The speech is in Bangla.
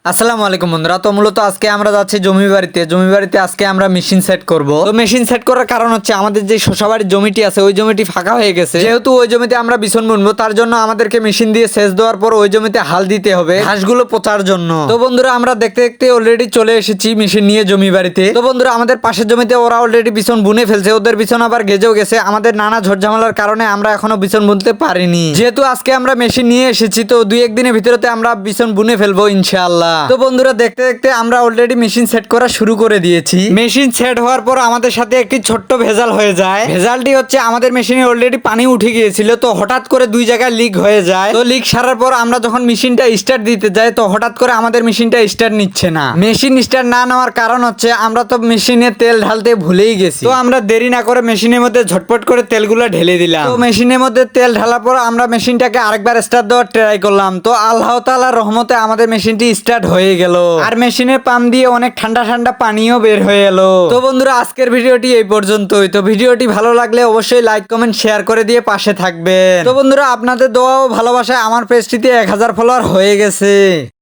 আসসালামু আলাইকুম বন্ধুরা। তো মূলত আজকে আমরা যাচ্ছি জমি বাড়িতে আজকে আমরা মেশিন সেট করব। তো মেশিন সেট করার কারণ হচ্ছে আমাদের যে শশাবাড়ির জমিটি আছে ওই জমিটি ফাঁকা হয়ে গেছে, যেহেতু ওই জমিতে আমরা বিছন বুনবো তার জন্য আমাদেরকে মেশিন দিয়ে সেচ দেওয়ার পর ওই জমিতে হাল দিতে হবে ঘাসগুলো পচার জন্য। তো বন্ধুরা আমরা দেখতে দেখতে অলরেডি চলে এসেছি মেশিন নিয়ে জমি বাড়িতে। তো বন্ধুরা আমাদের পাশের জমিতে ওরা অলরেডি বিছন বুনে ফেলছে, ওদের বিছন আবার গেজেও গেছে। আমাদের নানা ঝড়ঝামেলার কারণে আমরা এখনো বিছন বুনতে পারিনি, যেহেতু আজকে আমরা মেশিন নিয়ে এসেছি তো দুই একদিনের ভিতরে আমরা বিছন বুনে ফেলবো ইনশাআল্লাহ। তো বন্ধুরা দেখতে দেখতে আমরা অলরেডি মেশিন সেট করা শুরু করে দিয়েছি। মেশিন সেট হওয়ার পর আমাদের সাথে একটি ছোট্ট ভেজাল হয়ে যায়। ভেজালটি হচ্ছে আমাদের মেশিনে অলরেডি পানি উঠে গিয়েছিল, তো হঠাৎ করে দুই জায়গায় লিক হয়ে যায়। তো লিক সারার পর আমরা যখন মেশিনটা স্টার্ট দিতে যাই তো হঠাৎ করে আমাদের মেশিনটা স্টার্ট নিচ্ছে না। মেশিন স্টার্ট না নেওয়ার কারণ হচ্ছে আমরা তো মেশিনে তেল ঢালতে ভুলেই গেছি। তো আমরা দেরি না করে মেশিনের মধ্যে ঝটপট করে তেলগুলো ঢেলে দিলাম। তো মেশিনের মধ্যে তেল ঢালার পর আমরা মেশিনটাকে আরেকবার স্টার্ট দেওয়ার ট্রাই করলাম। তো আল্লাহ তাআলার রহমতে আমাদের মেশিনটি স্টার্ট হয়ে গেল আর মেশিনের পাম্প দিয়ে অনেক ঠান্ডা ঠান্ডা পানিও বের হয়ে এলো। তো বন্ধুরা আজকের ভিডিওটি এই পর্যন্তই। তো ভিডিওটি ভালো লাগলে অবশ্যই লাইক কমেন্ট শেয়ার করে দিয়ে পাশে থাকবেন। তো বন্ধুরা আপনাদের দোয়া ও ভালোবাসায় আমার পেজটিতে 1000 ফলোয়ার হয়ে গেছে।